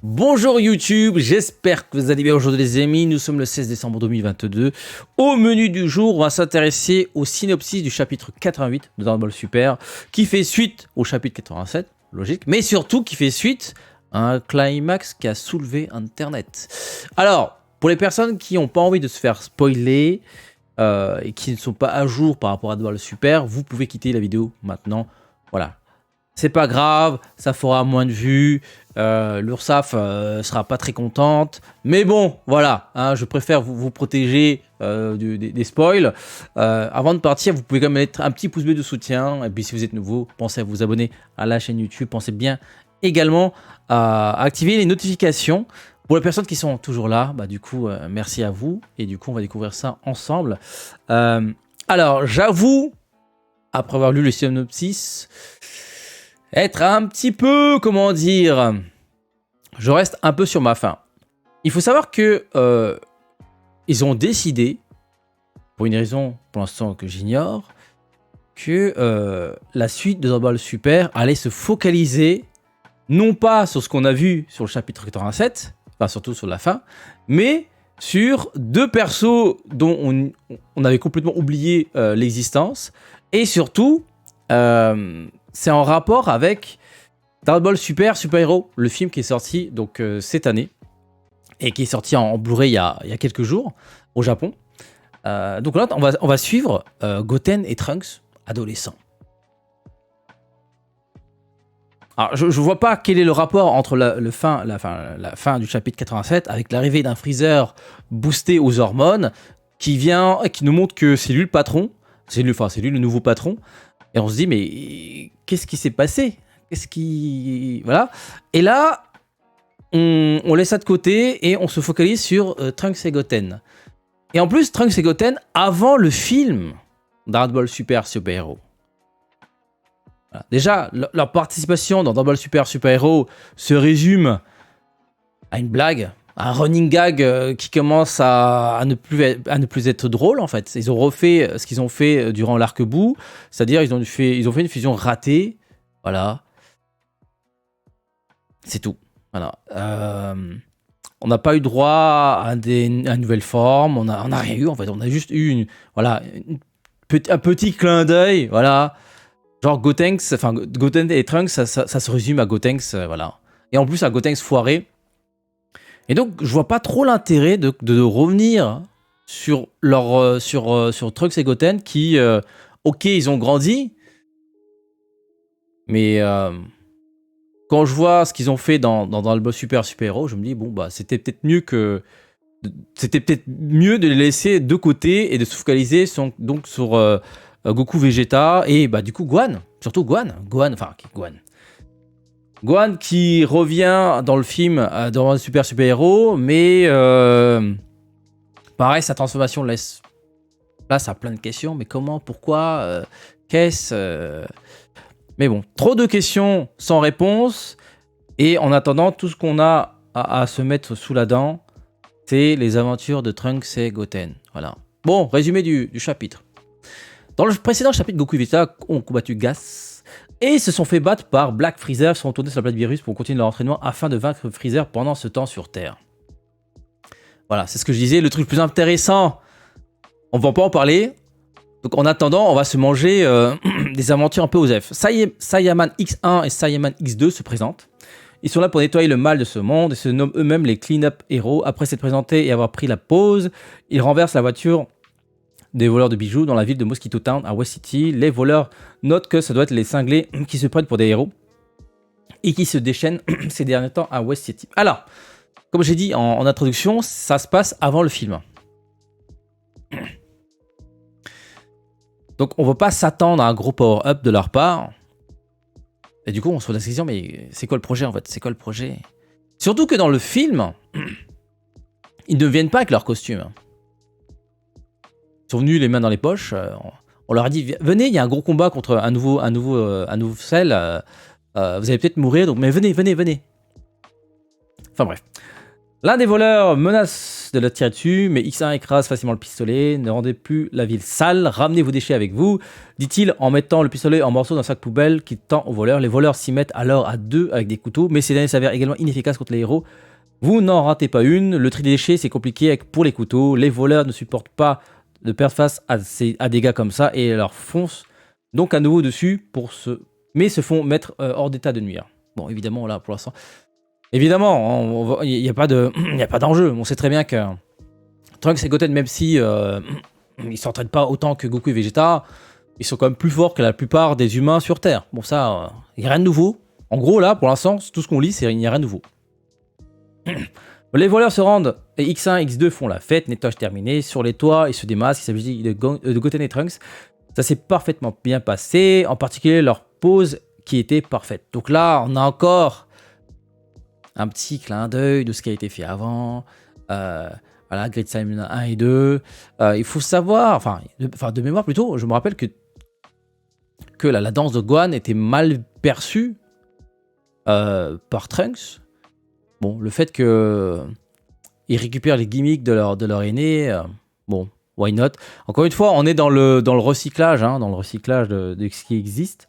Bonjour YouTube, j'espère que vous allez bien aujourd'hui les amis. Nous sommes le 16 décembre 2022. Au menu du jour, on va s'intéresser au synopsis du chapitre 88 de Dragon Ball Super, qui fait suite au chapitre 87, logique, mais surtout qui fait suite à un climax qui a soulevé Internet. Alors, pour les personnes qui n'ont pas envie de se faire spoiler et qui ne sont pas à jour par rapport à Dragon Ball Super, vous pouvez quitter la vidéo maintenant. Voilà. C'est pas grave, ça fera moins de vues, l'URSSAF sera pas très contente, mais bon, voilà, hein, je préfère vous protéger des spoils. Avant de partir, vous pouvez quand même mettre un petit pouce bleu de soutien, et puis si vous êtes nouveau, pensez à vous abonner à la chaîne YouTube, pensez bien également à activer les notifications. Pour les personnes qui sont toujours là, bah, du coup, merci à vous, et du coup, on va découvrir ça ensemble. Alors, j'avoue, après avoir lu le synopsis, être un petit peu, comment dire, je reste un peu sur ma faim. Il faut savoir que ils ont décidé, pour une raison pour l'instant que j'ignore, que la suite de Dragon Ball Super allait se focaliser non pas sur ce qu'on a vu sur le chapitre 87, enfin surtout sur la fin, mais sur deux persos dont on avait complètement oublié l'existence, et surtout c'est en rapport avec Dragon Ball Super Super Hero, le film qui est sorti donc cette année et qui est sorti en Blu-ray il y a quelques jours au Japon. Donc là, on va suivre Goten et Trunks adolescents. Alors, je vois pas quel est le rapport entre la fin du chapitre 87 avec l'arrivée d'un Freezer boosté aux hormones qui nous montre que c'est lui le patron, c'est lui le nouveau patron. Et on se dit, mais qu'est-ce qui s'est passé? Voilà. Et là, on laisse ça de côté et on se focalise sur Trunks et Goten. Et en plus, Trunks et Goten avant le film Dragon Ball Super Super Hero. Voilà. Déjà, leur participation dans Dragon Ball Super Super Hero se résume à une blague, à un running gag qui commence à ne plus être drôle en fait. Ils ont refait ce qu'ils ont fait durant l'arc-bout, c'est-à-dire ils ont fait une fusion ratée, voilà. C'est tout. Voilà. On n'a pas eu droit à une nouvelle forme, on n'a rien eu en fait. On a juste eu un petit clin d'œil, voilà. Genre Goten et Trunks, ça se résume à Gotenks, voilà. Et en plus à Gotenks foiré. Et donc, je vois pas trop l'intérêt de revenir sur Trunks et Goten qui, ok, ils ont grandi, mais quand je vois ce qu'ils ont fait dans le boss Super Hero, je me dis, bon, bah, c'était peut-être mieux de les laisser de côté et de se focaliser sur Goku Vegeta et bah, du coup, Gohan qui revient dans le film dans le Super Héros, mais pareil, sa transformation laisse place à plein de questions. Mais comment, pourquoi, qu'est-ce Mais bon, trop de questions sans réponse. Et en attendant, tout ce qu'on a à se mettre sous la dent, c'est les aventures de Trunks et Goten. Voilà. Bon, résumé du chapitre. Dans le précédent chapitre, Goku et Vegeta ont combattu Gas et se sont fait battre par Black Freezer, sont retournés sur la planète virus pour continuer leur entraînement afin de vaincre Freezer pendant ce temps sur Terre. Voilà, c'est ce que je disais, le truc le plus intéressant, on va pas en parler. Donc en attendant, on va se manger des aventures un peu aux F. Saiyaman X1 et Saiyaman X2 se présentent. Ils sont là pour nettoyer le mal de ce monde et se nomment eux-mêmes les Clean-Up Heroes. Après s'être présentés et avoir pris la pause, ils renversent la voiture des voleurs de bijoux dans la ville de Mosquito Town à West City. Les voleurs notent que ça doit être les cinglés qui se prennent pour des héros et qui se déchaînent ces derniers temps à West City. Alors, comme j'ai dit en introduction, ça se passe avant le film. Donc on ne va pas s'attendre à un gros power-up de leur part. Et du coup, on se pose la question, mais c'est quoi le projet en fait? C'est quoi le projet? Surtout que dans le film, ils ne viennent pas avec leur costume. Ils sont venus les mains dans les poches. On leur a dit, venez, il y a un gros combat contre un nouveau sel. Vous allez peut-être mourir, donc mais venez. Enfin bref. L'un des voleurs menace tous de leur tirer dessus, mais X1 écrase facilement le pistolet. Ne rendez plus la ville sale, ramenez vos déchets avec vous, dit-il en mettant le pistolet en morceaux dans un sac poubelle qu'il tend aux voleurs. Les voleurs s'y mettent alors à deux avec des couteaux, mais ces derniers s'avèrent également inefficaces contre les héros. Vous n'en ratez pas une, le tri des déchets c'est compliqué pour les couteaux, les voleurs ne supportent pas de perdre face à des gars comme ça et leur foncent donc à nouveau dessus mais se font mettre hors d'état de nuire. Bon, évidemment, là, pour l'instant... Évidemment, il n'y a pas d'enjeu. On sait très bien que Trunks et Goten, même si ils s'entraînent pas autant que Goku et Vegeta, ils sont quand même plus forts que la plupart des humains sur Terre. Bon, ça, il n'y a rien de nouveau. En gros, là, pour l'instant, tout ce qu'on lit, c'est qu'il n'y a rien de nouveau. Les voleurs se rendent et X1 et X2 font la fête, nettoyage terminé. Sur les toits, ils se démasquent. Il s'agit de Goten et Trunks. Ça s'est parfaitement bien passé, en particulier leur pose qui était parfaite. Donc là, on a encore un petit clin d'œil de ce qui a été fait avant. Voilà, Grid Simon 1 et 2. Il faut savoir, de mémoire plutôt, je me rappelle que la danse de Gohan était mal perçue par Trunks. Bon, le fait qu'ils récupèrent les gimmicks de leur aîné, bon, why not. Encore une fois, on est dans le recyclage, hein, dans le recyclage de ce qui existe.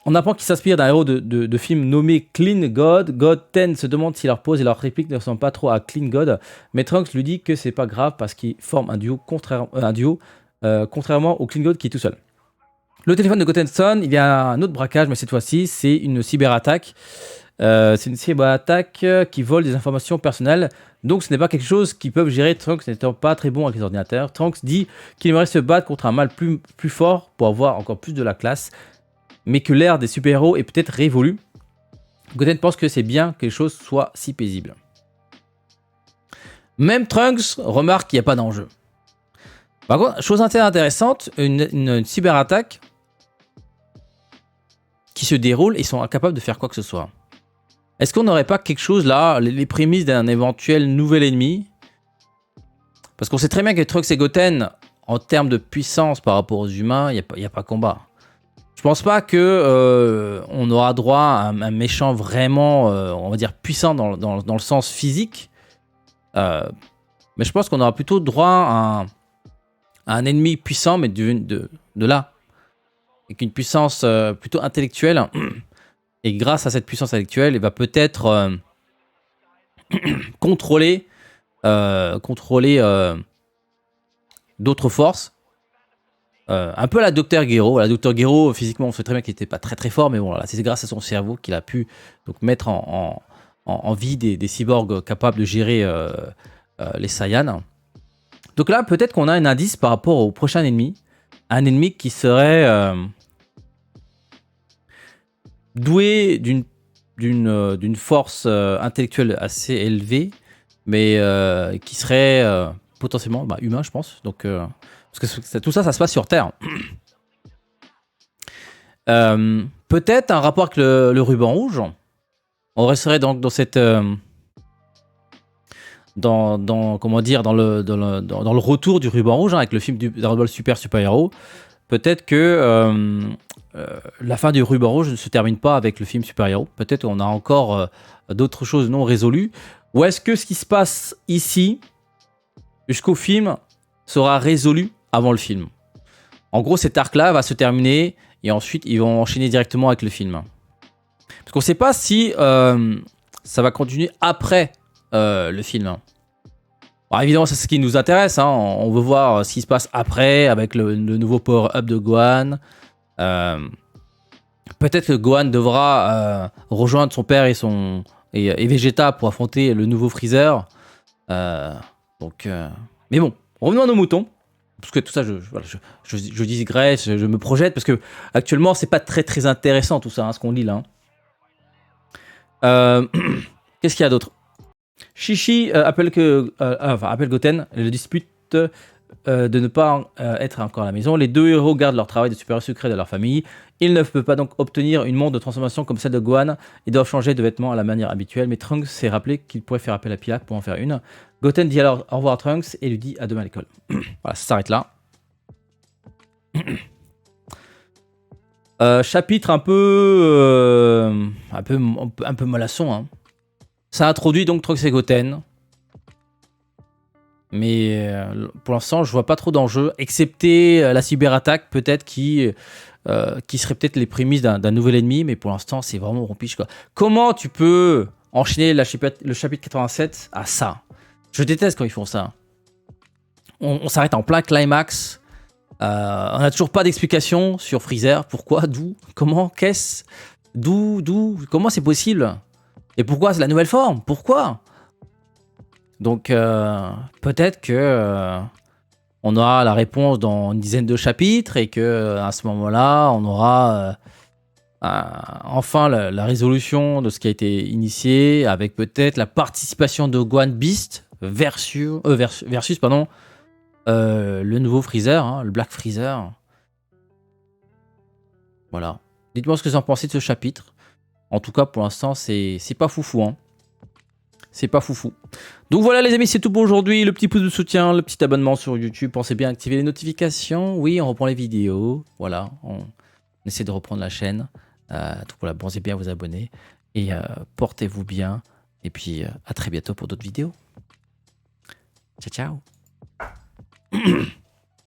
On apprend qu'ils s'inspirent d'un héros de film nommé Clean God. Goten se demande si leur pose et leur réplique ne ressemblent pas trop à Clean God, mais Trunks lui dit que c'est pas grave parce qu'ils forment un duo, contrairement au Clean God qui est tout seul. Le téléphone de Goten sonne, il y a un autre braquage, mais cette fois-ci c'est une cyberattaque. C'est une cyberattaque qui vole des informations personnelles, donc ce n'est pas quelque chose qu'ils peuvent gérer, Trunks n'étant pas très bon avec les ordinateurs. Trunks dit qu'il aimerait se battre contre un mal plus fort pour avoir encore plus de la classe, mais que l'ère des super-héros est peut-être révolue. Goten pense que c'est bien que les choses soient si paisibles. Même Trunks remarque qu'il n'y a pas d'enjeu. Par contre, chose intéressante, une cyberattaque qui se déroule et ils sont incapables de faire quoi que ce soit. Est-ce qu'on n'aurait pas quelque chose là, les prémices d'un éventuel nouvel ennemi? Parce qu'on sait très bien que Trunks et Goten, en termes de puissance par rapport aux humains, il n'y a pas combat. Je pense pas que on aura droit à un méchant vraiment, on va dire, puissant dans le sens physique. Mais je pense qu'on aura plutôt droit à un ennemi puissant, mais de là. Avec une puissance plutôt intellectuelle. Et grâce à cette puissance intellectuelle, il va peut-être contrôler d'autres forces. Un peu la Dr Gero. La Dr Gero, physiquement, on sait très bien qu'il n'était pas très très fort, mais bon, voilà, c'est grâce à son cerveau qu'il a pu donc, mettre en vie des cyborgs capables de gérer les Saiyans. Donc là, peut-être qu'on a un indice par rapport au prochain ennemi. Un ennemi qui serait doué d'une force intellectuelle assez élevée, mais qui serait potentiellement humain, je pense. Donc, parce que tout ça, ça se passe sur Terre. Peut-être un rapport avec le ruban rouge. On resterait donc dans cette... comment dire, dans le retour du ruban rouge, hein, avec le film du Dragon Ball Super Héros. Peut-être que la fin du ruban rouge ne se termine pas avec le film Super Héros. Peut-être qu'on a encore d'autres choses non résolues. Ou est-ce que ce qui se passe ici, jusqu'au film, sera résolu avant le film? En gros, cet arc-là va se terminer et ensuite ils vont enchaîner directement avec le film. Parce qu'on ne sait pas si ça va continuer après le film. Alors évidemment, c'est ce qui nous intéresse. Hein. On veut voir ce qui se passe après avec le nouveau power-up de Gohan. Peut-être que Gohan devra rejoindre son père et Vegeta pour affronter le nouveau Freezer. Mais bon, revenons à nos moutons. Parce que tout ça, je digresse, je me projette, parce que actuellement, c'est pas très très intéressant tout ça, hein, ce qu'on lit là. Qu'est-ce qu'il y a d'autre? Shishi appelle Goten, le dispute de ne pas être encore à la maison. Les deux héros gardent leur travail de super secret de leur famille. Ils ne peuvent pas donc obtenir une montre de transformation comme celle de Gohan. Ils doivent changer de vêtements à la manière habituelle, mais Trunks s'est rappelé qu'il pourrait faire appel à Pilaf pour en faire une. Goten dit alors au revoir à Trunks et lui dit à demain à l'école. Voilà, ça s'arrête là. Chapitre un peu mollasson, hein. Ça introduit donc Troxégoten. Mais pour l'instant, je vois pas trop d'enjeux, excepté la cyberattaque, peut-être, qui serait peut-être les prémices d'un nouvel ennemi, mais pour l'instant, c'est vraiment rompiche, quoi. Comment tu peux enchaîner le chapitre 87 à ça? Je déteste quand ils font ça. On s'arrête en plein climax. On n'a toujours pas d'explication sur Freezer. Pourquoi? D'où? Comment? Qu'est-ce? D'où? Comment c'est possible? Et pourquoi c'est la nouvelle forme? Pourquoi? Donc, peut-être que on aura la réponse dans une dizaine de chapitres et que à ce moment-là, on aura enfin la résolution de ce qui a été initié, avec peut-être la participation de Gohan Beast versus le nouveau Freezer, hein, le Black Freezer. Voilà. Dites-moi ce que vous en pensez de ce chapitre. En tout cas, pour l'instant, c'est pas foufou, hein. C'est pas foufou. Donc voilà les amis, c'est tout pour aujourd'hui. Le petit pouce de soutien, le petit abonnement sur YouTube. Pensez bien à activer les notifications. Oui, on reprend les vidéos. Voilà, on essaie de reprendre la chaîne. Donc voilà, pensez bien à vous abonner. Et portez-vous bien. Et puis à très bientôt pour d'autres vidéos. Ciao, ciao.